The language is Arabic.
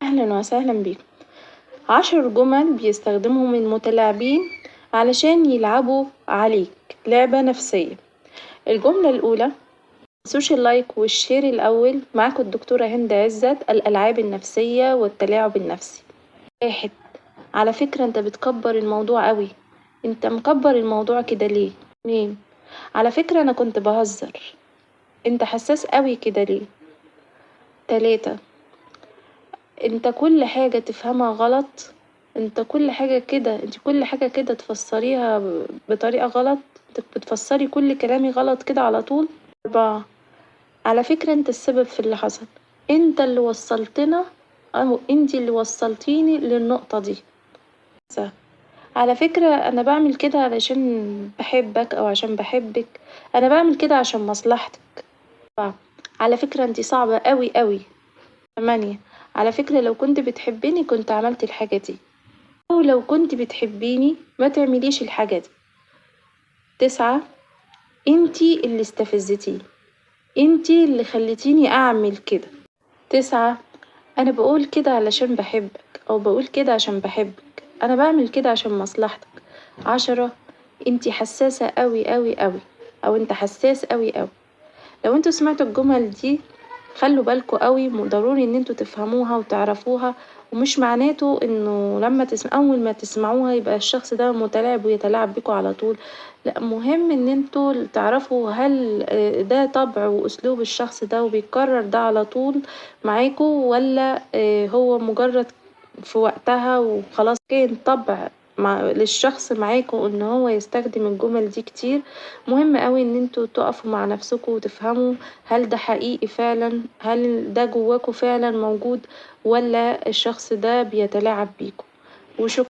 أهلا وسهلا بيكم. 10 جمل بيستخدمهم المتلاعبين علشان يلعبوا عليك لعبة نفسية. الجملة الأولى: متنسوش اللايك والشير الأول. معاكم الدكتورة هند عزت، الألعاب النفسية والتلاعب النفسي. 1. على فكرة انت بتكبر الموضوع قوي، انت مكبر الموضوع كده ليه؟ 2. على فكرة أنا كنت بهزر، انت حساس قوي كده ليه؟ 3. انت كل حاجة تفهمها غلط، انت كل حاجة كده تفسريها بطريقة غلط، انت بتفسري كل كلامي غلط كده على طول. 4. على فكرة انت السبب في اللي حصل، انت اللي وصلتنا او انت اللي وصلتيني للنقطة دي. 5. على فكرة انا بعمل كده علشان بحبك او عشان بحبك، انا بعمل كده عشان مصلحتك. 7. على فكرة انت صعبة قوي قوي. 8. على فكرة لو كنت بتحبيني كنت عملت الحاجة دي، أو لو كنت بتحبيني ما تعمليش الحاجة دي. 9. انتي اللي استفزتيني، انتي اللي خليتيني أعمل كده. 9. أنا بقول كده علشان بحبك أو بقول كده عشان بحبك، أنا بعمل كده عشان مصلحتك. 10. انتي حساسة أوي أوي أوي، أو انت حساس أوي أوي. لو انتوا سمعتوا الجمل دي خلوا بالكوا قوي، ضروري ان انتوا تفهموها وتعرفوها، ومش معناته انه لما اول ما تسمعوها يبقى الشخص ده متلاعب ويتلاعب بيكوا على طول. لا، مهم ان انتوا تعرفوا هل ده طبع واسلوب الشخص ده وبيكرر ده على طول معاكوا، ولا هو مجرد في وقتها وخلاص كان طبع للشخص معاكوا ان هو يستخدم الجمل دي كتير. مهم قوي ان انتوا تقفوا مع نفسكوا وتفهموا هل ده حقيقي فعلا، هل ده جواكوا فعلا موجود، ولا الشخص ده بيتلاعب بيكوا. وشكرا.